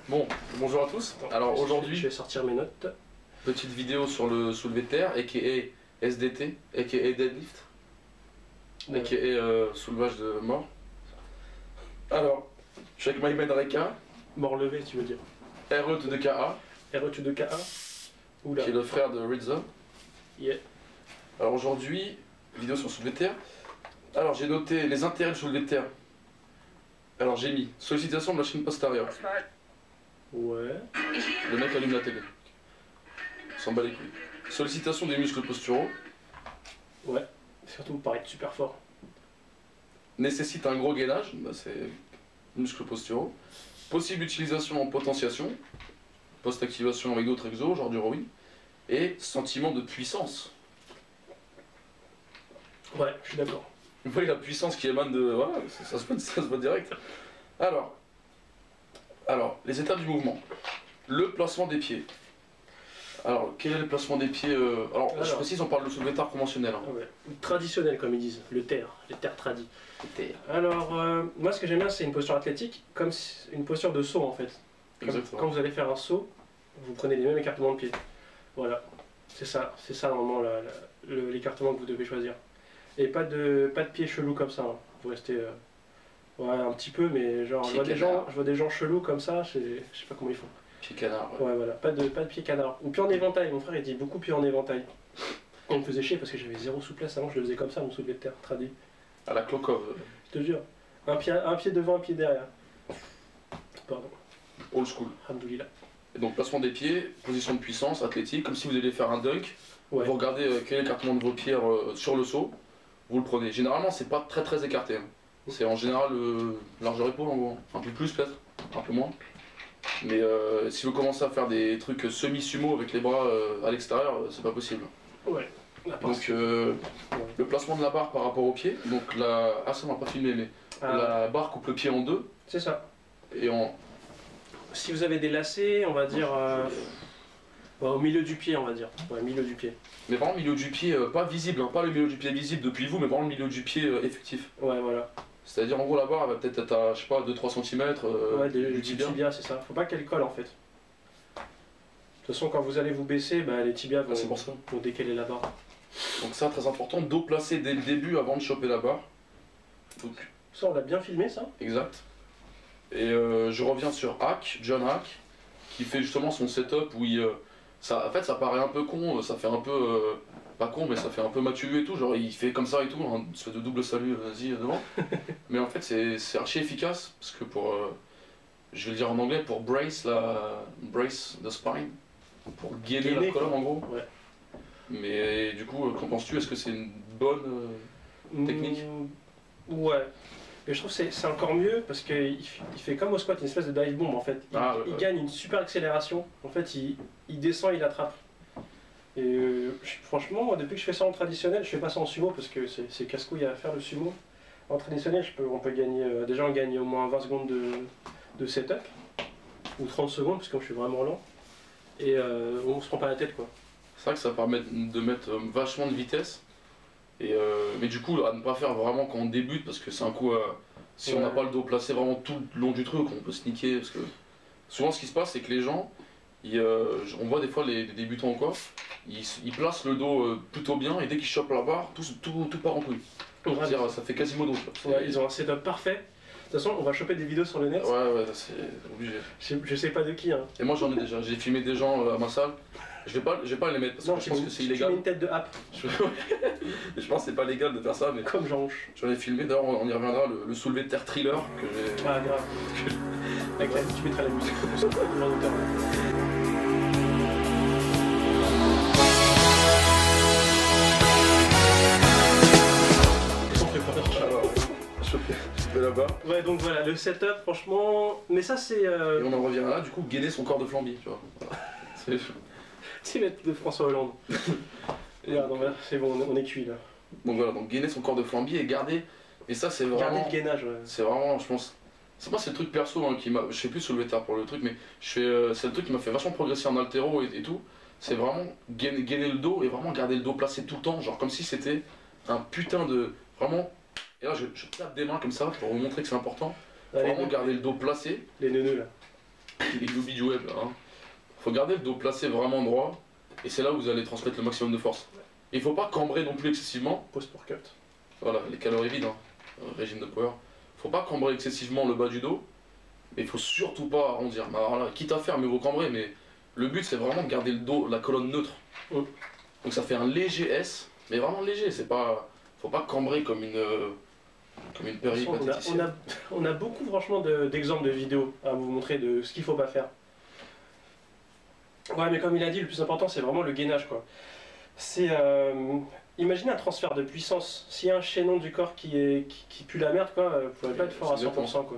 Bon, bonjour à tous. Alors aujourd'hui, je vais sortir mes notes. Petite vidéo sur le soulevé de terre, aka SDT, aka deadlift, Ouais. aka soulevage de mort. Alors, je suis avec Mehmet Reka, Mort levé, tu veux dire. RE de KA, RE2 de KA. Oula. qui est le frère de Rizzo. Yeah. Alors aujourd'hui, vidéo sur le soulevé de terre. Alors j'ai noté les intérêts du soulevé de terre. Alors j'ai mis sollicitation de la chaîne postérieure. Ouais. Le mec allume la télé. Il s'en bat les couilles. Sollicitation des muscles posturaux. Ouais. Surtout paraître super fort. Nécessite un gros gainage, bah c'est muscles posturaux. Possible utilisation en potentiation, post-activation avec d'autres exos, genre du rowing. Et sentiment de puissance. Ouais, je suis d'accord. Vous voyez la puissance qui émane de... Voilà, ça se voit direct. Alors, les étapes du mouvement. Le placement des pieds. Alors, quel est le placement des pieds Alors, je précise, on parle de soulevé de terre conventionnel. Hein. Ouais. Traditionnel, comme ils disent. Le terre. Les terres tradis. Alors, moi, ce que j'aime bien, c'est une posture athlétique, comme une posture de saut, en fait. Exactement. Quand vous allez faire un saut, vous prenez les mêmes écartements de pied. Voilà. C'est ça, normalement, l'écartement que vous devez choisir. Et pas de pieds chelous comme ça. Hein. Vous restez... Ouais, un petit peu, mais genre, je vois des gens chelous comme ça, je sais pas comment ils font. Pied canard. Ouais. Ouais, voilà, pas de pied canard. Ou pied en éventail, mon frère il dit beaucoup pied en éventail. On me faisait chier parce que j'avais zéro souplesse avant, je le faisais comme ça, mon soulevé de terre, traduit. À la Klokov. Je te jure. Un pied devant, un pied derrière. Pardon. Old school. Alhamdoulilah. Et donc, placement des pieds, position de puissance, athlétique, comme si vous alliez faire un dunk. Ouais. Vous regardez quel est l'écartement de vos pieds sur le saut, vous le prenez. Généralement, c'est pas très écarté. Hein. C'est en général largeur épaule en gros, un peu plus peut-être, un peu moins. Mais si vous commencez à faire des trucs semi-sumo avec les bras à l'extérieur, c'est pas possible. Ouais. Donc le placement de la barre par rapport au pied, donc ah ça on va pas filmer mais la barre coupe le pied en deux. C'est ça. Et si vous avez des lacets, on va dire au milieu du pied, on va dire. Ouais, milieu du pied. Mais vraiment le milieu du pied, pas visible, hein, pas le milieu du pied visible depuis vous, mais vraiment le milieu du pied effectif. Ouais, voilà. C'est-à-dire en gros la barre elle va peut-être être à, je sais pas, 2-3 cm ouais, du tibia, c'est ça. Faut pas qu'elle colle en fait. De toute façon, quand vous allez vous baisser, bah, les tibias vont décaler la barre. Donc ça, très important, dos placé dès le début avant de choper la barre. Donc, ça, on l'a bien filmé, ça. Exact. Et je reviens sur Hack, John Hack, qui fait justement son setup où en fait, ça paraît un peu con, ça fait un peu... pas con, mais ça fait un peu Mathieu et tout, genre il fait comme ça et tout, une espèce de double salut, vas-y, devant. Mais en fait, c'est archi efficace, parce que je vais le dire en anglais, pour brace the spine, pour gainer la colonne en gros. Ouais. Mais du coup, qu'en penses-tu? Est-ce que c'est une bonne technique? Ouais. Mais je trouve que c'est encore mieux parce qu'il fait comme au squat, une espèce de dive bomb en fait. Il gagne une super accélération. En fait, il descend, il attrape. Et franchement, moi, depuis que je fais ça en traditionnel, je fais pas ça en sumo parce que c'est casse-couille à faire le sumo. En traditionnel, on peut gagner. Déjà, on gagne au moins 20 secondes de setup ou 30 secondes parce que je suis vraiment lent. Et on se prend pas la tête quoi. C'est vrai que ça permet de mettre vachement de vitesse. Mais du coup, à ne pas faire vraiment quand on débute, parce que c'est un coup, si on n'a pas le dos placé vraiment tout le long du truc, on peut se niquer. Parce que souvent, ce qui se passe, c'est que les gens, on voit des fois les débutants ou quoi, ils placent le dos plutôt bien et dès qu'ils chopent la barre, tout part en couille. C'est-à-dire, ça fait Quasimodo. Ouais, ils ont un setup parfait. De toute façon, on va choper des vidéos sur le net. Ouais, c'est obligé. Je sais pas de qui. Hein. Et moi, j'en ai déjà. J'ai filmé des gens à ma salle. Je vais pas les mettre parce que je pense que c'est illégal. Tu mets une tête de app. Je pense que c'est pas légal de faire ça, mais comme Jean-Houche. J'en ai filmé, d'ailleurs on y reviendra, le soulevé de terre thriller que j'ai... Ah grave. Tu mettras la musique pour ça, je fais là-bas. Ouais, donc voilà, le setup, franchement... Mais ça c'est... Et on en revient là, du coup, gainer son corps de flamby, tu vois. C'est mettre de François Hollande. C'est bon, on est cuit là. Donc voilà, donc gainer son corps de flamby et garder... Et ça c'est vraiment... Garder le gainage, ouais. C'est vraiment, je pense... C'est le truc perso hein, qui m'a... Je sais plus soulever de terre pour le truc, mais c'est le truc qui m'a fait vachement progresser en haltéro et tout. C'est vraiment gainer le dos et vraiment garder le dos placé tout le temps, genre comme si c'était un putain de... Vraiment... Et là je tape des mains comme ça pour vous montrer que c'est important. Ouais, vraiment garder le dos placé. Les neuneux là. les newbies du web, hein. Faut garder le dos placé vraiment droit, et c'est là où vous allez transmettre le maximum de force. Il faut pas cambrer non plus excessivement. Pose pour cut. Voilà, les calories vides, hein. Régime de power. Faut pas cambrer excessivement le bas du dos, mais il faut surtout pas arrondir. Mais alors là, quitte à faire, mieux vaut cambrer, mais le but c'est vraiment de garder le dos, la colonne neutre. Donc ça fait un léger S, mais vraiment léger, c'est pas. Faut pas cambrer comme une péripatéticienne. On a beaucoup franchement d'exemples de vidéos à vous montrer de ce qu'il faut pas faire. Ouais, mais comme il a dit, le plus important c'est vraiment le gainage quoi. C'est imaginez un transfert de puissance. S'il y a un chaînon du corps qui pue la merde quoi, vous pouvez pas être fort à 100% quoi.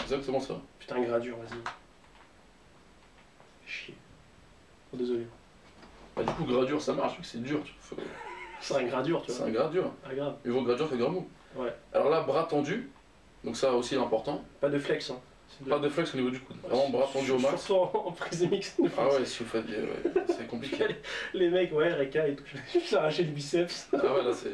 Exactement ça. Putain, gradure, vas-y. Chier. Oh, désolé. Bah, du coup, gradure ça marche, vu que c'est dur. C'est un gradure, tu vois. C'est un gradure. Ah, grave. Il vaut gradure que gramou. Ouais. Alors là, bras tendu, donc ça aussi important. Pas de flex, hein. Pas de flex au niveau du coude. Vraiment bras tendu au max. Surtout en prise mix. Ah ouais, si vous faites bien, ouais. C'est compliqué. Les mecs, ouais, Reka et tout. Je suis arraché le biceps. Ah ouais, là c'est.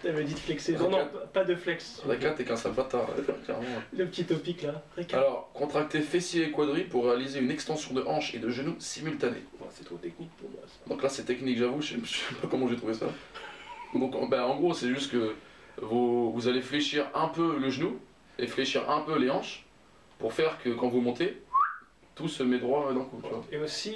T'avais dit de flexer. Non, non, pas de flex. Reka, t'es qu'un sale bâtard, clairement. Le petit topic là. Reka. Alors, contracter fessier et quadri pour réaliser une extension de hanche et de genou simultanée. Ouais, c'est trop technique pour moi ça. Donc là, c'est technique, j'avoue, je sais pas comment j'ai trouvé ça. Donc, en gros, c'est juste que vous allez fléchir un peu le genou et fléchir un peu les hanches pour faire que quand vous montez, tout se met droit d'un coup. Tu vois. Et aussi,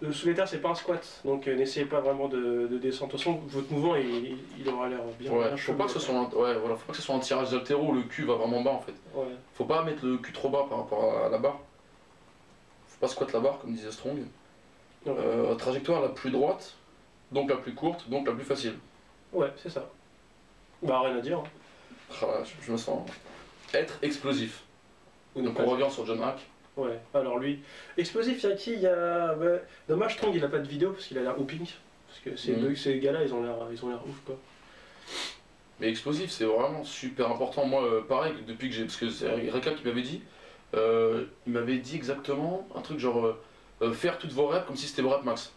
le soulevé terre, c'est pas un squat, donc n'essayez pas vraiment de descendre. De toute façon, votre mouvement, il aura l'air bien. Ouais, bien faut pas que ce soit faut pas que ce soit un tirage d'haltéro où le cul va vraiment bas en fait. Ouais. Faut pas mettre le cul trop bas par rapport à la barre. Faut pas squat la barre comme disait Strong. Trajectoire la plus droite, donc la plus courte, donc la plus facile. Ouais, c'est ça. Bah rien à dire. Ah, je me sens. Être explosif. Donc on revient sur John Hack. Ouais, alors lui, explosif, il y a qui? Il y a. Ouais. Dommage, Strong, il a pas de vidéo parce qu'il a l'air hooping. Parce que ces gars-là, ils ont l'air ouf quoi. Mais explosif, c'est vraiment super important. Moi, pareil, depuis que j'ai. Parce que c'est Reka qui m'avait dit. Il m'avait dit exactement un truc genre. Faire toutes vos reps comme si c'était vos reps max.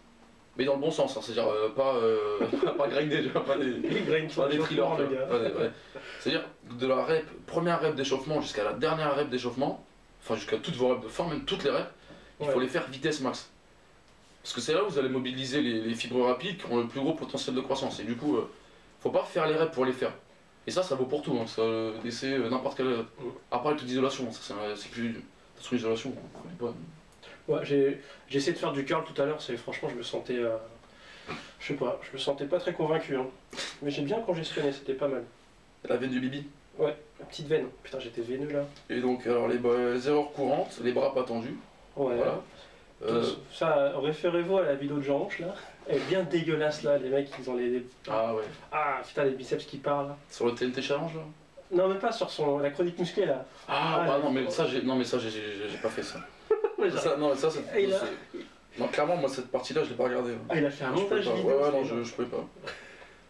Mais dans le bon sens, hein, c'est-à-dire pas grinder, pas des thrillers. C'est-à-dire de la rep, première rep d'échauffement jusqu'à la dernière rep d'échauffement, enfin jusqu'à toutes vos reps de forme, même toutes les reps, il faut les faire vitesse max. Parce que c'est là où vous allez mobiliser les fibres rapides qui ont le plus gros potentiel de croissance. Et du coup, faut pas faire les reps pour les faire. Et ça vaut pour tout, hein, ça laisser n'importe quel. À part les trucs d'isolation, c'est plus. Sur l'isolation, ouais, j'ai essayé de faire du curl tout à l'heure, franchement je me sentais. Je sais pas, je me sentais pas très convaincu. Hein. Mais j'ai bien congestionné, c'était pas mal. La veine du bibi? Ouais, la petite veine. Putain, j'étais veineux là. Et donc, alors les erreurs courantes, les bras pas tendus. Ouais. Voilà. Ça, référez-vous à la vidéo de Jean Hanche là. Elle est bien dégueulasse là, les mecs ils ont les. Ah ouais. Ah putain, les biceps qui parlent. Sur le TNT Challenge là? Non, même pas sur la chronique musclée là. Non, mais ça, j'ai pas fait ça. Non, clairement, moi, cette partie-là, je l'ai pas regardée. Ah, il a fait un montage vidéo. Ouais, non, je pouvais pas.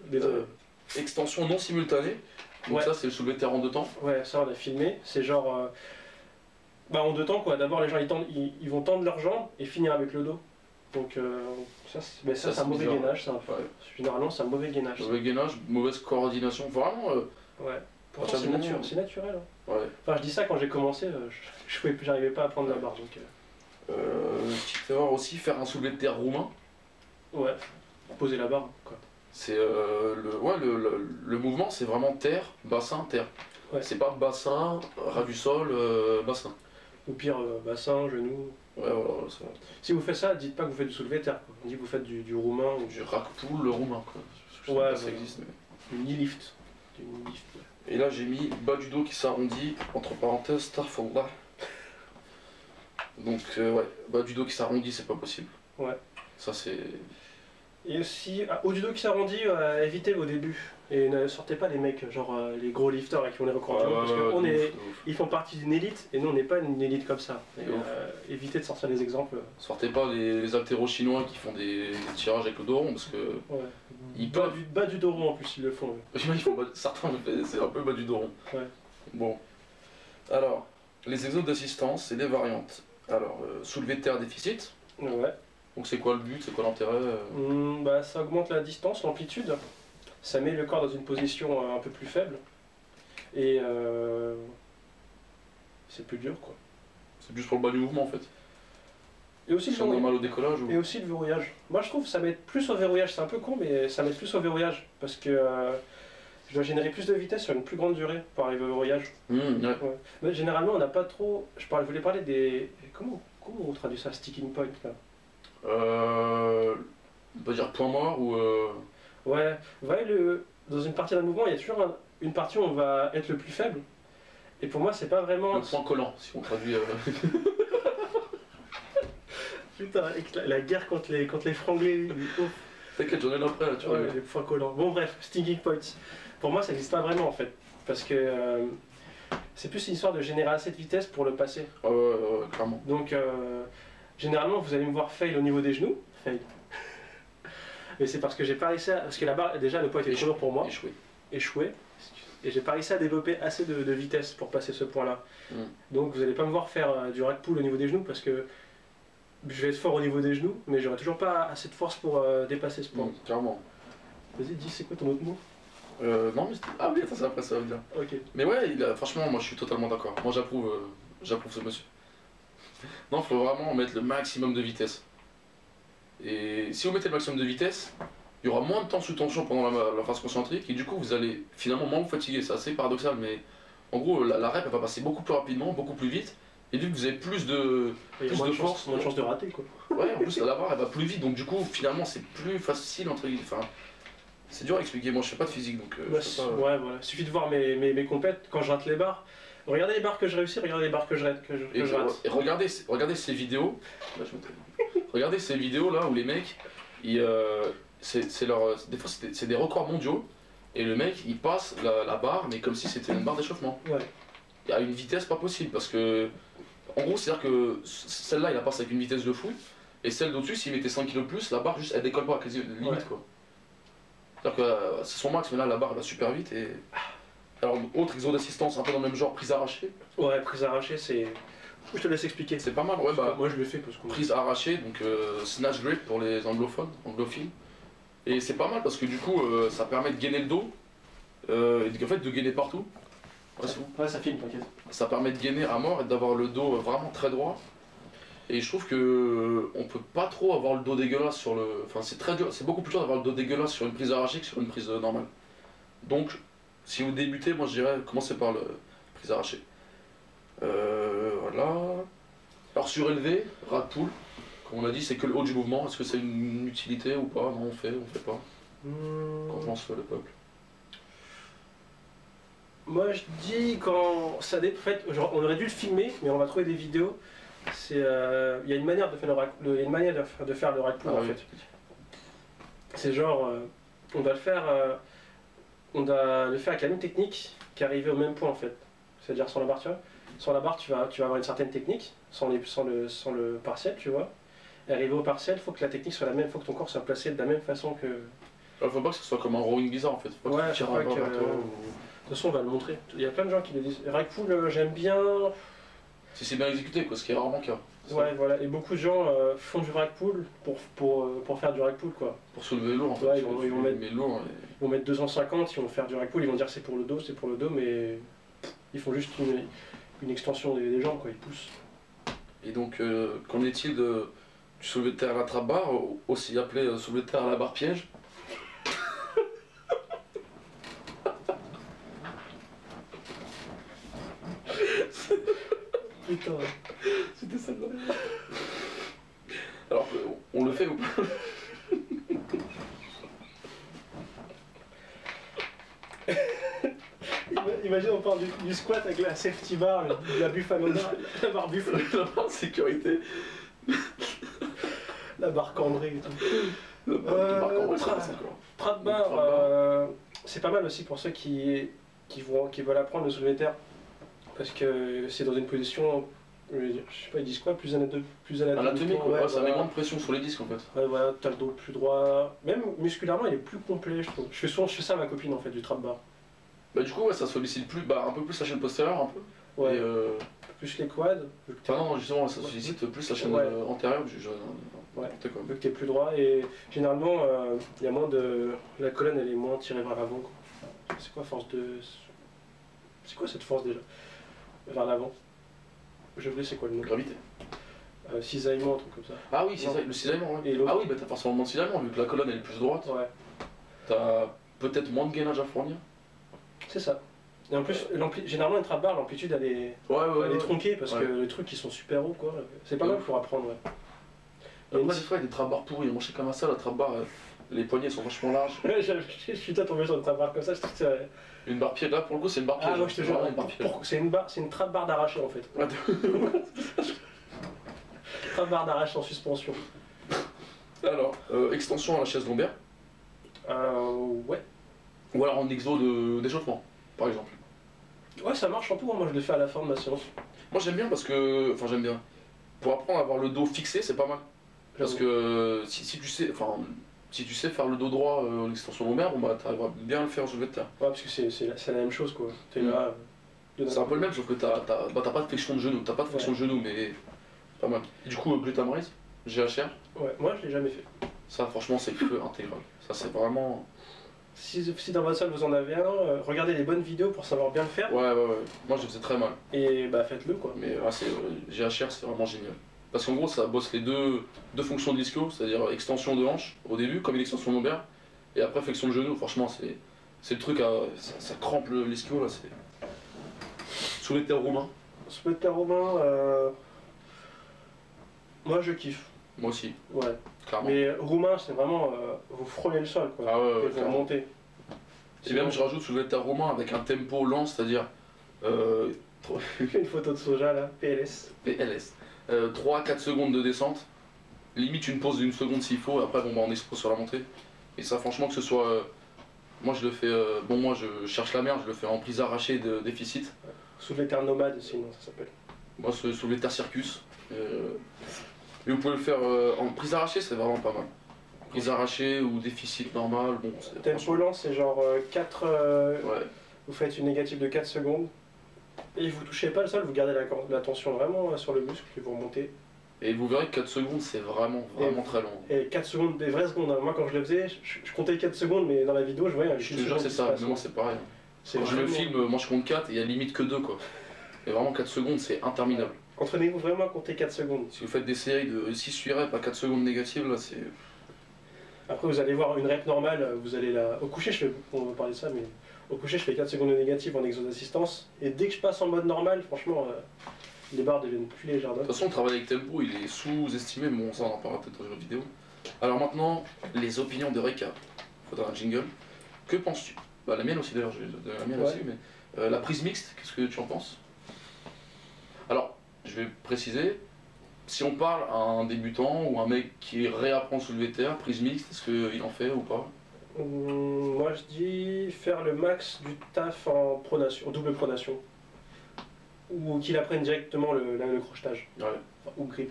Désolé. Extension non simultanée. Donc, ça, c'est le soulevé de terre en deux temps. Ouais, ça, on a filmé. C'est genre. En deux temps, quoi. D'abord, les gens, ils vont tendre leurs jambes et finir avec le dos. Donc, ça, c'est un mauvais gainage. Généralement, c'est un mauvais gainage. Mauvais gainage, mauvaise coordination. Vraiment. Ouais. Pourtant, c'est naturel. Hein. Ouais. Enfin, je dis ça quand j'ai commencé, j'arrivais pas à prendre la barre. Donc, petite erreur aussi, faire un soulevé de terre roumain. Ouais, poser la barre, quoi. C'est le mouvement, c'est vraiment terre, bassin, terre. Ouais. C'est pas bassin, ras du sol, bassin. Ou pire, bassin, genou. Ouais, voilà, ça. Si vous faites ça, dites pas que vous faites du soulevé de terre. Quoi. On dit que vous faites du roumain ou du rack pull roumain, quoi. Je sais pas si ça existe, mais. Du knee lift. Et là, j'ai mis bas du dos qui s'arrondit, entre parenthèses, starfallah. Donc, ouais, bas du dos qui s'arrondit, c'est pas possible. Ouais. Ça, c'est. Et aussi, haut du dos qui s'arrondit, évitez au début. Et ne sortez pas les mecs, genre les gros lifters qui ont les records du monde, parce qu'ils font partie d'une élite, et nous on n'est pas une élite comme ça. Et, évitez de sortir des exemples. Sortez pas les haltéros chinois qui font des tirages avec le dos rond, parce que. Ouais. Ils peuvent. Bas du dos rond en plus, ils le font. Certains, c'est un peu bas du dos rond. Ouais. Bon. Alors, les exos d'assistance et des variantes. Alors, soulevé de terre déficit. Ouais. Donc c'est quoi le but, c'est quoi l'intérêt Ça augmente la distance, l'amplitude, ça met le corps dans une position un peu plus faible, et c'est plus dur quoi. C'est plus pour le bas du mouvement en fait. Et aussi, si on a mal au décollage ou... Et aussi le verrouillage. Moi je trouve que ça m'aide plus au verrouillage, c'est un peu con mais ça m'aide plus au verrouillage parce que je dois générer plus de vitesse sur une plus grande durée pour arriver au verrouillage. Ouais. Mais généralement on n'a pas trop... Je voulais parler des... Comment on traduit ça, sticking point là On peut dire point mort ou... Ouais, dans une partie d'un mouvement il y a toujours une partie où on va être le plus faible. Et pour moi c'est pas vraiment... Le point collant si on traduit... Putain, la guerre contre les franglais, T'inquiète, j'en ai une après là, tu vois. Ouais, les points collants. Bon bref, sticking points. Pour moi ça n'existe pas vraiment en fait. Parce que c'est plus une histoire de générer assez de vitesse pour le passer. Ouais, clairement. Donc généralement vous allez me voir fail au niveau des genoux. Fail. Mais c'est parce que j'ai pas réussi à... Parce que la barre, déjà le poids était trop lourd pour moi. Échoué. Et j'ai pas réussi à développer assez de vitesse pour passer ce point là. Donc vous n'allez pas me voir faire du rack pull au niveau des genoux parce que je vais être fort au niveau des genoux, mais j'aurai toujours pas assez de force pour dépasser ce point. Clairement. Vas-y, dis, c'est quoi ton autre mot Non, mais ah oui, attends, c'est après ça va me dire. Ok. Mais ouais, franchement, moi je suis totalement d'accord. Moi j'approuve ce monsieur. Non, il faut vraiment mettre le maximum de vitesse. Et si vous mettez le maximum de vitesse, il y aura moins de temps sous tension pendant la phase concentrique et du coup vous allez finalement moins vous fatiguer. C'est assez paradoxal, mais en gros la rep elle va passer beaucoup plus rapidement, beaucoup plus vite. Et vu que vous avez plus de force, moins de chance de rater quoi. Ouais, en plus la barre elle va plus vite, donc du coup finalement c'est plus facile entre guillemets. Enfin, c'est dur à expliquer, moi je fais pas de physique donc. Ouais, voilà. Il suffit de voir mes compètes quand je rate les barres. Regardez les barres que je réussis, regardez les barres que je rate. Et regardez ces vidéos. Là, regardez ces vidéos là où les mecs, des fois c'est des records mondiaux et le mec il passe la barre mais comme si c'était une barre d'échauffement. Ouais. Il y a une vitesse pas possible parce que en gros c'est à dire que celle-là il la passe avec une vitesse de fou et celle d'au-dessus s'il mettait 5 kg de plus la barre juste elle décolle pas quasi limite quoi. C'est-à-dire que c'est son max mais là la barre elle va super vite et... Alors autre exo d'assistance un peu dans le même genre, prise arrachée. Ouais, prise arrachée c'est... Je te laisse expliquer. C'est pas mal, ouais bah... Moi je le fais parce que... Prise arrachée, donc snatch grip pour les anglophiles. Et c'est pas mal parce que du coup ça permet de gainer le dos et en fait de gainer partout. Ouais, ça filme, t'inquiète. Ça permet de gainer à mort et d'avoir le dos vraiment très droit. Et je trouve que on peut pas trop avoir le dos dégueulasse sur le... Enfin c'est très dur, c'est beaucoup plus dur d'avoir le dos dégueulasse sur une prise arrachée que sur une prise normale. Donc si vous débutez, moi je dirais commencez par la prise arrachée. Voilà. Alors surélevé, rack pull, comme on a dit c'est que le haut du mouvement, est-ce que c'est une utilité ou pas? Non on fait pas. Qu'en pense le peuple? Moi je dis quand ça dépend, en fait, genre, on aurait dû le filmer, mais on va trouver des vidéos. Il y a une manière de faire le rack pull en fait. C'est genre, on doit le faire avec la même technique qu'arriver au même point en fait. C'est-à-dire sur la barre, tu vois. Sur la barre tu vas avoir une certaine technique, sans le partiel, tu vois. Et arriver au partiel, il faut que la technique soit la même, il faut que ton corps soit placé de la même façon que... Il faut pas que ce soit comme un rowing bizarre en fait. Faut pas que tu tires un bras vers toi. De toute façon, on va le montrer. Il y a plein de gens qui le disent. Rack pull, j'aime bien. Si c'est bien exécuté, quoi, ce qui est rarement le cas. Ouais, voilà. Et beaucoup de gens font du rack pull pour faire du rack pull, quoi. Pour soulever lourd, en fait. Ouais, ils vont mettre 250, ils vont faire du rack pull, ils vont dire c'est pour le dos, mais ils font juste une extension des jambes, quoi. Ils poussent. Et donc, qu'en est-il du soulevé de terre à la trappe-barre, aussi appelé soulevé de terre à la barre piège? Putain, c'était celle-là. Alors, on le fait ou pas? Imagine on parle du squat avec la safety bar, la buffalona, la barre buffle. La barre de sécurité. La barre cambrée et tout. Trap bar, c'est pas mal aussi pour ceux qui veulent apprendre le soulevé de terre. Parce que c'est dans une position, je sais pas, ils disent quoi, plus anatomique, ouais, ça met moins de pression sur les disques en fait. Ouais, voilà, t'as le dos plus droit. Même musculairement, il est plus complet, je trouve. Je fais ça à ma copine en fait, du trap bar. Bah, du coup, ouais, ça sollicite plus, un peu plus la chaîne postérieure, un peu. Ouais. Et plus les quads. Enfin, non, justement, ça sollicite plus la chaîne antérieure. Ouais, vu que t'es plus droit et généralement, il y a moins de. La colonne elle est moins tirée vers l'avant. C'est quoi force de. C'est quoi cette force déjà? Vers l'avant. J'ai oublié c'est quoi le nom. Gravité. Cisaillement, un truc comme ça. Ah oui, le cisaillement, ouais. Ah oui, bah t'as forcément moins de cisaillement, vu que la colonne elle est plus droite. Ouais. T'as peut-être moins de gainage à fournir. C'est ça. Et en plus, généralement, une trap bar, l'amplitude elle est, elle est tronquée parce que les trucs ils sont super hauts quoi. C'est pas mal pour apprendre, ouais. Après, des fois, il y a des trap bars pourris. Moi, je sais comme ça, la trap bar, les poignets sont vachement larges. Je suis déjà tombé sur une trap bar comme ça, je trouve que c'est. Une barre pied, là pour le coup, c'est une barre pied. Ah, moi je te jure, c'est une trap bar d'arraché en fait. Trap bar d'arraché en suspension. Alors, extension à la chaise lombaire. Ouais. Ou alors en exo d'échauffement, par exemple. Ouais, ça marche en tout, moi je l'ai fait à la fin de ma séance. Moi j'aime bien parce que. Enfin, j'aime bien. Pour apprendre à avoir le dos fixé, c'est pas mal. Parce que si tu sais. Enfin, si tu sais faire le dos droit en extension lombaire, bon bah t'arriveras bien à le faire en soulevé de terre. Ouais, parce que c'est la même chose quoi. T'es là. C'est un peu le même, sauf que t'as pas de flexion de genou. T'as pas de flexion de genou, mais pas mal. Et du coup, gluten raise, GHR. Ouais, moi je l'ai jamais fait. Ça, franchement, c'est feu intégral. Ça, c'est vraiment. Si dans votre salle vous en avez un, regardez les bonnes vidéos pour savoir bien le faire. Ouais. Moi, je faisais très mal. Et bah, faites-le quoi. Mais GHR, c'est vraiment génial. Parce qu'en gros, ça bosse les deux fonctions de l'ischio, c'est-à-dire extension de hanche au début, comme une extension lombaire, et après flexion de genou. Franchement, c'est le truc à. Ça crampe l'ischio là. C'est. Soulevé de terre roumain. Soulevé de terre roumain, moi je kiffe. Moi aussi. Ouais. Clairement. Mais roumain, c'est vraiment. Vous frôlez le sol quoi. Ah ouais, et vous remontez. Et même, je rajoute soulevé de terre roumain avec un tempo lent, c'est-à-dire. Une photo de soja là, PLS. PLS. 3 à 4 secondes de descente, limite une pause d'une seconde s'il faut, et après bon bah on expose sur la montée. Et ça franchement que ce soit. Moi je le fais. Moi je cherche la merde, je le fais en prise arrachée de déficit. Soulevé de terre nomade sinon ça s'appelle. Moi c'est soulevé de terre circus. Et vous pouvez le faire en prise arrachée, c'est vraiment pas mal. Prise arrachée ou déficit normal, bon c'est. Tempo lent c'est genre 4. Ouais. Vous faites une négative de 4 secondes. Et vous touchez pas le sol, vous gardez la tension vraiment sur le muscle et vous remontez. Et vous verrez que 4 secondes c'est vraiment très long. Et 4 secondes, des vraies secondes. Moi quand je le faisais, je comptais 4 secondes, mais dans la vidéo je voyais. Je te jure que c'est ça, mais moi c'est pareil. Quand je le filme, moi je compte 4 et il y a limite que 2 quoi. Et vraiment 4 secondes c'est interminable. Entraînez-vous vraiment à compter 4 secondes. Si vous faites des séries de 6-8 reps à 4 secondes négatives, là c'est. Après vous allez voir une rep normale, vous allez là. Au coucher, on va parler de ça, mais au coucher je fais 4 secondes négatives en exo d'assistance. Et dès que je passe en mode normal, franchement, les barres deviennent plus légères. De toute façon, le travail avec tempo il est sous-estimé, mais bon, ça on en parlera peut-être dans une vidéo. Alors maintenant, les opinions de récap. Faudra un jingle. Que penses-tu? Bah la mienne aussi d'ailleurs, je vais donner la mienne aussi, mais la prise mixte, qu'est-ce que tu en penses? Alors, je vais préciser, si on parle à un débutant ou un mec qui réapprend sous le terre, prise mixte, est-ce qu'il en fait ou pas? Moi je dis faire le max du taf en pronation, en double pronation. Ou qu'il apprenne directement le crochetage. Ouais. Enfin, ou grip.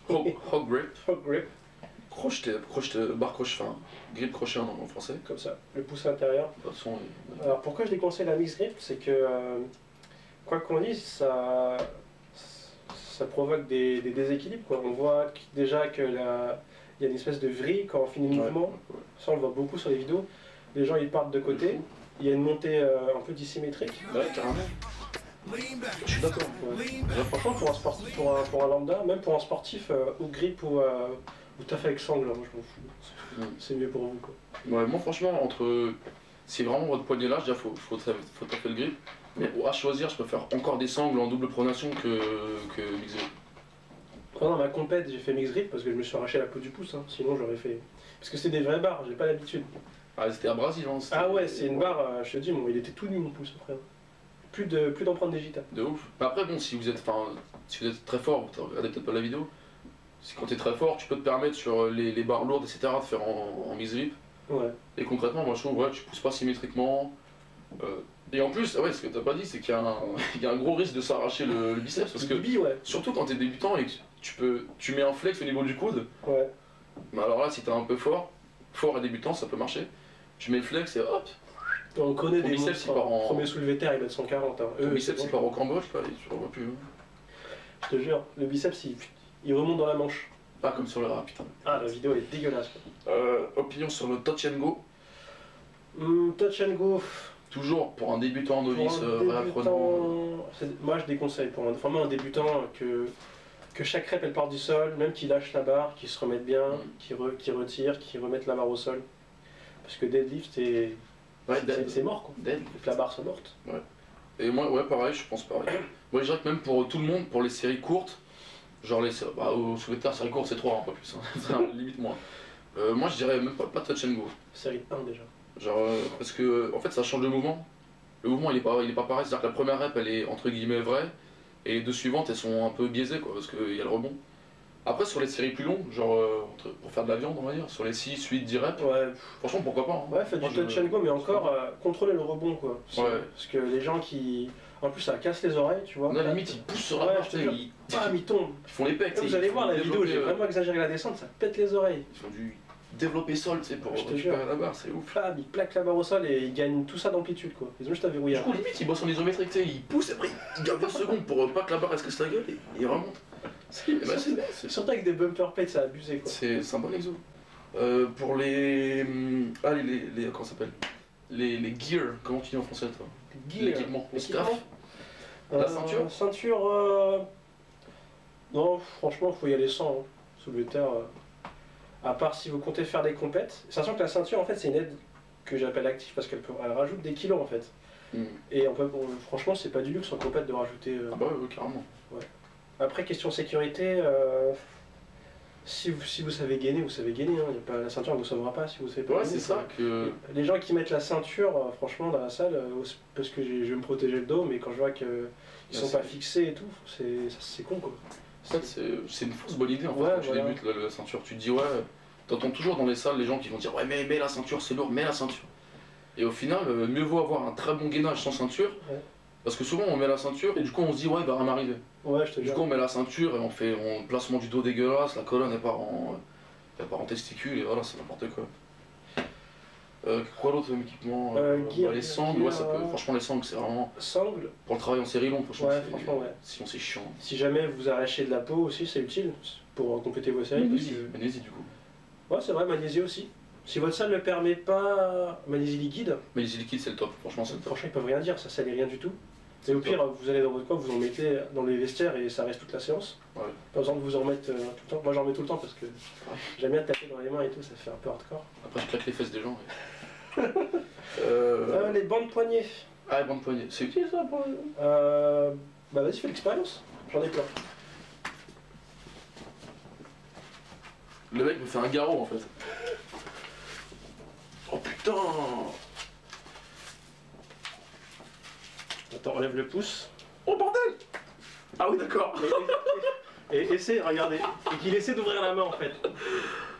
Hog grip. Hog grip. Barre crochet, enfin, grip crochet en français. Comme ça, le pouce intérieur. De toute façon, Alors pourquoi je déconseille la mix grip, c'est que quoi qu'on dise, ça provoque des déséquilibres. Quoi. On voit déjà que il y a une espèce de vrille quand on finit le mouvement. Ouais. Ça on le voit beaucoup sur les vidéos. Les gens ils partent de côté. Il y a une montée un peu dissymétrique. Ouais, carrément. Je suis d'accord. Ouais. Franchement, pour un sportif, pour un lambda, même pour un sportif au grip ou taf avec sangle, moi je m'en fous. C'est mieux pour vous. Quoi. Ouais, moi franchement, si vraiment votre poignet lâche, déjà faut taper le grip. Mais à choisir, je préfère encore des sangles en double pronation que mix grip. Pendant ma compète, j'ai fait mix grip parce que je me suis arraché la peau du pouce, hein. Sinon j'aurais fait. Parce que c'est des vraies barres, j'ai pas l'habitude. Ah, c'était à Brésil, hein. Ah ouais, c'est une barre, je te dis, il était tout nu mon pouce après. Plus d'empreintes digitales. De ouf. Mais après, bon, si vous êtes très fort, vous regardez peut-être pas la vidéo. Quand tu es très fort, tu peux te permettre sur les barres lourdes, etc., de faire en mix grip. Ouais. Et concrètement, moi je trouve, ouais, tu pousses pas symétriquement. Et en plus, ouais, ce que t'as pas dit, c'est qu'il y a un gros risque de s'arracher le biceps. Parce que, surtout quand t'es débutant et que tu mets un flex au niveau du coude. Ouais. Mais alors là, si t'es un peu fort et débutant, ça peut marcher. Tu mets le flex et hop. On connaît des biceps, il part en. Premier soulevé terre, il met 140. Hein. Le biceps, il part au Cambodge, là, tu le vois plus. Je te jure, le biceps, il remonte dans la manche. Pas comme sur le rap, putain. Ah, la vidéo est dégueulasse. Opinion sur le touch and go. Touch and go. Toujours pour un débutant novice, vrai apprenant. Moi je déconseille pour vraiment un débutant que chaque rep elle parte du sol, même qu'il lâche la barre, qu'il se remette bien, qu'il retire, qu'il remette la barre au sol. Parce que deadlift c'est mort quoi. Deadlift. Faut que la barre soit morte. Ouais. Et moi ouais pareil, je pense pareil. Moi je dirais que même pour tout le monde, pour les séries courtes, genre au soulevé de terre série courte c'est 3 pas plus, hein. Limite moins. Moi je dirais même pas touch and go. Série 1 déjà. Genre parce que en fait ça change de mouvement. Le mouvement il est pas pareil, c'est-à-dire que la première rep elle est entre guillemets vraie et les deux suivantes elles sont un peu biaisées quoi parce qu'il y a le rebond. Après sur les séries plus longues, genre pour faire de la viande on va dire, sur les 6, 8, 10 reps, ouais. Franchement pourquoi pas. Hein. Ouais, faites du touch and go mais encore contrôlez le rebond quoi. Ouais. Parce que les gens qui... En plus ça casse les oreilles tu vois. Non limite ils poussent sur la barre, ils tombent. Ils font les pecs. Vous allez voir la vidéo, j'ai vraiment exagéré la descente, ça pète les oreilles. Ils font du développé sol tu sais pour récupérer la barre, c'est ouf. Ils plaquent la barre au sol et ils gagnent tout ça d'amplitude quoi. Ils ont juste à verrouiller. Du coup limite ils bossent en isométrique, tu sais, ils poussent après ils gardent une seconde pour pas que la barre elle se casse la gueule et ils remontent. Surtout avec des bumper plates, ça a abusé quoi. C'est un bon exo. Pour les. Comment ça s'appelle les gears, comment tu dis en français toi? L'équipement, le staff. La ceinture. Non, franchement, faut y aller sans. Hein. Soulevé de terre. À part si vous comptez faire des compètes. Sachant que la ceinture, en fait, c'est une aide que j'appelle active parce qu'elle rajoute des kilos en fait. Et franchement, c'est pas du luxe en compète de rajouter. Ah bah oui, carrément. Ouais. Après, question sécurité. Si vous savez gainer, vous savez gainer. Hein. La ceinture ne vous sauvera pas si vous savez pas gainer. Ouais, c'est ça que. Les gens qui mettent la ceinture, franchement, dans la salle, parce que je vais me protéger le dos, mais quand je vois qu'ils sont pas fixés et tout, c'est con quoi. En fait, c'est une fausse bonne idée en fait quand tu débutes la ceinture. Tu te dis, ouais, t'entends toujours dans les salles les gens qui vont dire, ouais, mais mets la ceinture, c'est lourd, mets la ceinture. Et au final, mieux vaut avoir un très bon gainage sans ceinture. Ouais. Parce que souvent on met la ceinture et du coup on se dit ouais il va rien m'arriver. Ouais, je te dis. Du coup on met la ceinture et on fait placement du dos dégueulasse, la colonne elle part en testicule et voilà c'est n'importe quoi. Quoi d'autre comme équipement les sangles, ouais ça peut. Franchement les sangles c'est vraiment. Sangles. Pour le travail en série longue franchement. Ouais, franchement ouais. Sinon c'est chiant. Si jamais vous arrachez de la peau aussi c'est utile pour compléter vos séries. Magnésie du coup. Ouais c'est vrai, magnésie aussi. Si votre salle ne permet pas magnésie liquide. Magnésie liquide c'est le top, franchement c'est le top. Franchement ils peuvent rien dire, ça salit rien du tout. Et au pire, vous allez dans votre coin, vous en mettez dans les vestiaires et ça reste toute la séance. Ouais. Pas besoin de vous en remettre tout le temps. Moi j'en mets tout le temps parce que j'aime bien taper dans les mains et tout, ça fait un peu hardcore. Après je claque les fesses des gens. Les bandes poignets. Ah les bandes poignets, c'est utile ça pour... Bah vas-y fais l'expérience, j'en ai peur. Le mec me fait un garrot en fait. Oh putain. Attends, enlève le pouce. Oh bordel! Ah oui d'accord. Et essaie, regardez, et qu'il essaie d'ouvrir la main en fait.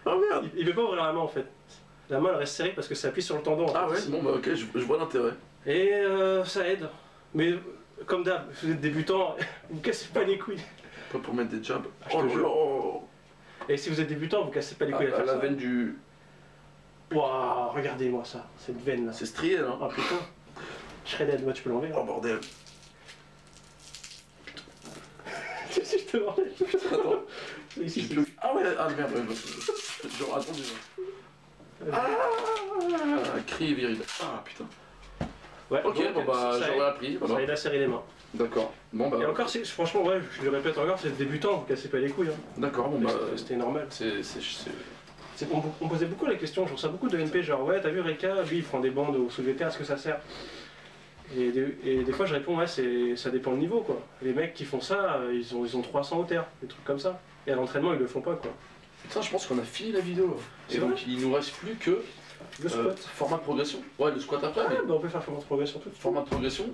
Ah merde! Il veut pas ouvrir la main en fait. La main elle reste serrée parce que ça appuie sur le tendon. Ah ouais, bon bah ok, je vois l'intérêt. Et ça aide. Mais comme d'hab, vous êtes débutant, vous cassez pas les couilles. Pas pour mettre des jabs. Oh là. Et si vous êtes débutant, vous cassez pas les couilles à faire la veine du... Waouh, regardez-moi ça, cette veine là. C'est strié là. Oh putain. Shredded, moi tu peux l'enlever. Oh bordel. Si je te l'enlève. Attends. Ici, ah ouais, ah merde, genre attendez. Ah, cri viril. Ah putain. Ouais, ok, bon bah j'aurais appris. Ça aide à serrer les mains. D'accord. Bon bah. Et encore, franchement, ouais, je le répète encore, c'est débutant, vous cassez pas les couilles. Hein. D'accord, bon bah. C'était normal. On posait beaucoup la question, je reçois beaucoup de NP, genre ouais, t'as vu Reka, lui il prend des bandes au soulevé de terre, est-ce que ça sert? Et des fois je réponds, ouais, ça dépend le niveau quoi. Les mecs qui font ça, ils ont 300 au terre, des trucs comme ça. Et à l'entraînement, ils le font pas quoi. Putain, je pense qu'on a fini la vidéo. Et donc il nous reste plus que. Le squat. Format de progression. Ouais, le squat après. Ah, mais... bah on peut faire format de progression tout de suite. Format de progression,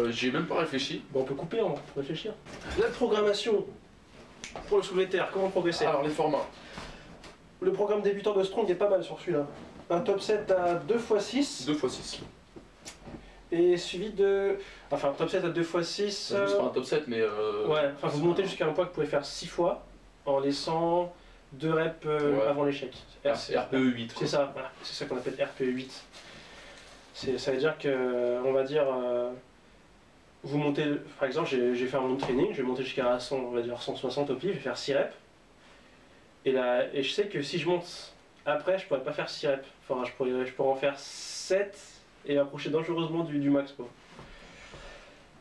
j'y ai même pas réfléchi. Bah on peut couper, on peut réfléchir. La programmation pour le soulevé de terre, comment progresser? Alors les formats. Le programme débutant de Strong est pas mal sur celui-là. Un top set à 2x6. 2x6. Et suivi de... Enfin, un top set à 2x6... C'est pas un top set, mais... Ouais, enfin vous montez jusqu'à un point que vous pouvez faire 6 fois en laissant 2 reps avant l'échec. RPE 8. C'est ça, voilà. C'est ça qu'on appelle RPE 8. Ça veut dire que, on va dire, vous montez, par exemple, j'ai fait un long training, je vais monter jusqu'à 100, on va dire 160 au pied, je vais faire 6 reps. Et je sais que si je monte après, je pourrais pas faire 6 reps. Enfin, je pourrais en faire 7 et approcher dangereusement du max quoi.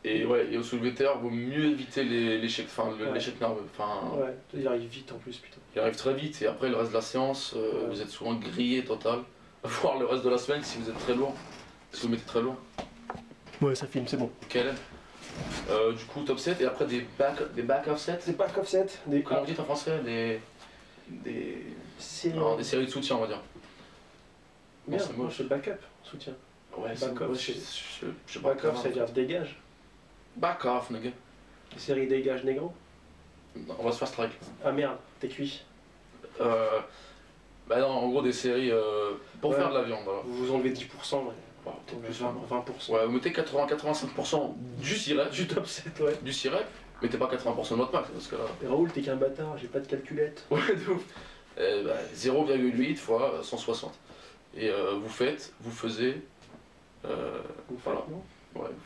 Et ouais, et au soulevé de terre, vaut mieux éviter l'échec, l'échec nerveux. Ouais, il arrive vite en plus, putain. Il arrive très vite et après le reste de la séance, vous êtes souvent grillé total. Voire le reste de la semaine si vous êtes très lourd. Si vous mettez très lourd. Ouais, ça filme, c'est bon. Quel du coup, top 7 et après des back offset. Des back offset. Comment on dit en français? Des séries de soutien, on va dire. Merde, moi je fais backup, soutien. Ouais, back-off, je back-off, ça veut dire dégage. Back off, nigga. Les séries dégage négro. On va se faire strike. Ah merde, t'es cuit. Bah non, en gros des séries pour faire de la viande. Voilà. Vous enlevez 10%, ouais. Peut-être plus 20%. Ouais, vous mettez 80-85% du cirep. Du top 7, ouais. Du cirep, mettez pas 80% de votre max parce que là. Et Raoul, t'es qu'un bâtard, j'ai pas de calculette. Ouais, de ouf. 0,8 fois 160. Et vous faisez. Voilà. Non Ouais, vous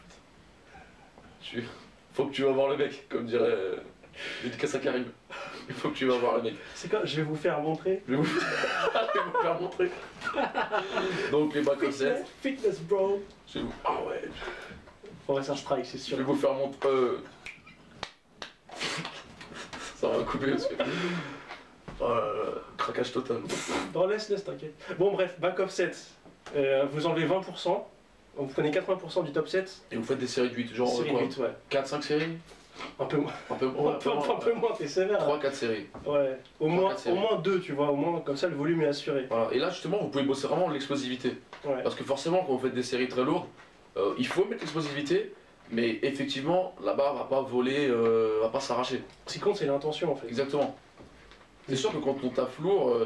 faites. Faut que tu vas voir le mec, comme dirait dédicace à Karim. Il faut que tu vas voir le mec. C'est quoi? Je vais vous faire montrer. Je vais vous faire montrer. Donc les back offset. Fitness bro. Ah ouais. Faudrait faire strike, c'est sûr. Je vais vous faire montrer. Ça va couper parce que. Craquage total. Non, laisse, t'inquiète. Bon, bref, back offset. Vous enlevez 20%. Vous prenez 80% du top 7. Et vous faites des séries de 8, genre série quoi 8, ouais. 4-5 séries. Un peu moins. Un peu moins, T'es sévère. 3-4 séries. Ouais. Au moins 2, tu vois, au moins comme ça le volume est assuré. Voilà. Et là justement vous pouvez bosser vraiment l'explosivité. Ouais. Parce que forcément quand vous faites des séries très lourdes, il faut mettre l'explosivité, mais effectivement la barre va pas voler, va pas s'arracher. Ce qui compte c'est l'intention en fait. Exactement. C'est sûr que quand on taffe lourd,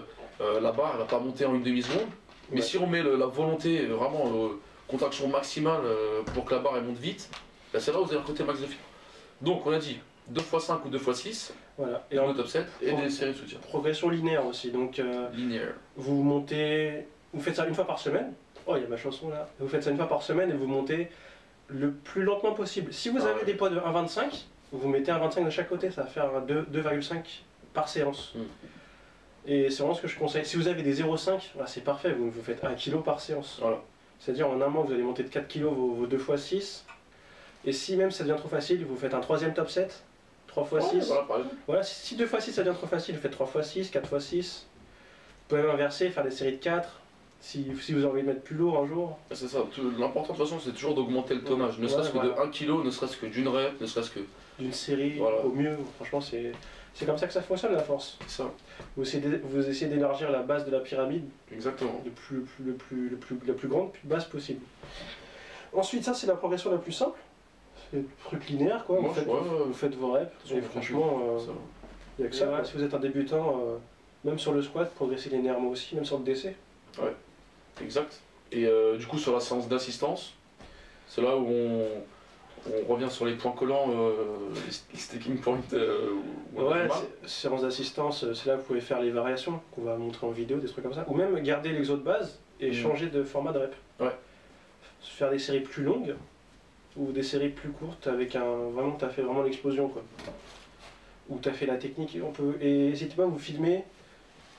la barre elle va pas monter en une demi-seconde, mais si on met la volonté vraiment contraction maximale pour que la barre elle monte vite, bah, c'est là où vous avez un côté max de fil. Donc on a dit 2x5 ou 2x6, voilà. et en top 7 et des séries de soutien. Progression linéaire aussi, donc linéaire. Vous montez, vous faites ça une fois par semaine. Oh il y a ma chanson là. Vous faites ça une fois par semaine et vous montez le plus lentement possible. Si vous avez des poids de 1,25, vous mettez 1,25 de chaque côté, ça va faire 2,5 par séance. Et c'est vraiment ce que je conseille. Si vous avez des 0,5, bah, c'est parfait, vous faites 1 kg par séance. Voilà. C'est-à-dire en un mois vous allez monter de 4 kg vos 2x6. Et si même ça devient trop facile, vous faites un troisième top 7, 3x6. Voilà, si 2x6 ça devient trop facile, vous faites 3x6, 4x6. Vous pouvez même inverser, faire des séries de 4. Si vous avez envie de mettre plus lourd un jour. C'est ça, l'important de toute façon c'est toujours d'augmenter le tonnage, ne serait-ce que de 1 kg, ne serait-ce que d'une rep, ne serait-ce que... D'une série, au mieux, franchement c'est comme ça que ça fonctionne la force. C'est ça. Vous essayez d'élargir la base de la pyramide. Exactement. La plus grande base possible. Ensuite ça c'est la progression la plus simple. C'est le truc linéaire quoi, vous faites vos reps, et franchement, il n'y a que ça. Si vous êtes un débutant, même sur le squat, progressez linéairement aussi, même sur le DC. Ouais, exact. Et du coup sur la séance d'assistance, c'est là où on revient sur les points collants, les sticking points. Ouais, séance d'assistance, c'est là où vous pouvez faire les variations qu'on va montrer en vidéo, des trucs comme ça. Ou même garder l'exo de base et changer de format de rep. Ouais. Faire des séries plus longues ou des séries plus courtes avec vraiment t'as fait vraiment l'explosion quoi. Ou t'as fait la technique et n'hésitez pas à vous filmer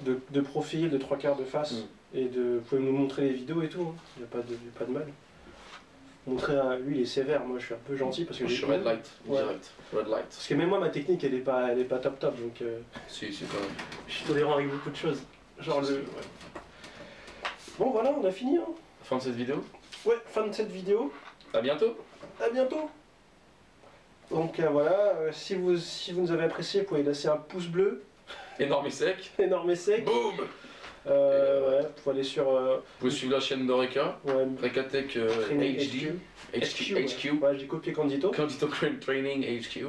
de profil, de 3/4 de face et vous pouvez nous montrer les vidéos et tout, il n'y a pas de mal. Montrer à lui il est sévère, moi je suis un peu gentil parce que je suis red light, direct. Red light. Parce que même moi ma technique elle est pas top donc si quand même. Je suis tolérant avec beaucoup de choses. Genre Bon voilà on a fini hein. Fin de cette vidéo. Ouais, fin de cette vidéo. À bientôt. À bientôt. Donc voilà, si vous nous avez apprécié, vous pouvez laisser un pouce bleu. Énorme et sec. Énorme et sec. Boum. Ouais, vous pouvez aller sur... vous pouvez suivre la chaîne d'Oreka, Rekatech HD. HQ. Ouais, j'ai copié Candito. Candito Training HQ.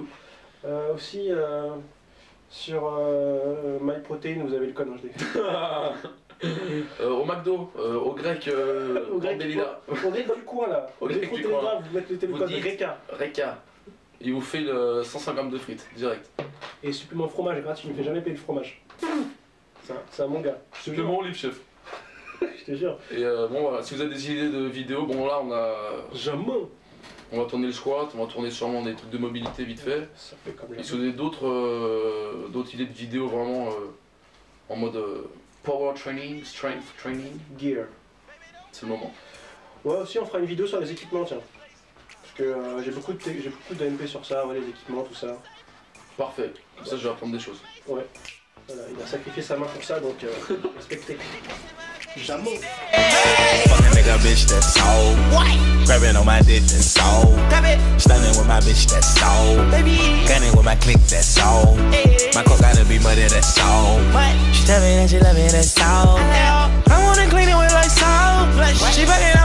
Aussi, sur MyProtein, vous avez le code, hein, au McDo, au grec, au grec du coin là. Au grec du coin. Vous mettez le code Reka. Il vous fait le 150 grammes de frites, direct. Et supplément fromage gratuit, il ne fait jamais payer le fromage. C'est un mon gars. Supplément libre chef. Je te jure. Et bon voilà, si vous avez des idées de vidéos, bon là on a... Jamais. On va tourner le squat, on va tourner sûrement des trucs de mobilité vite fait. Ça fait comme et si vous avez d'autres idées de vidéos vraiment en mode power training, strength training, gear, c'est le moment. Ouais, aussi on fera une vidéo sur les équipements, tiens. Parce que j'ai beaucoup de MP sur ça, ouais, les équipements, tout ça. Parfait, comme ça je vais apprendre des choses. Ouais. Voilà, il a sacrifié sa main pour ça, donc respectez. Jamo. Fucking nigga, bitch, that's all. Grabbing on my dick, that's all. Stunning with my bitch, that's all. Gunning with my click, that's all. My coat gotta be muddy, that's all. She tell me that she love me, that's all. I wanna clean it with like salt. She fucking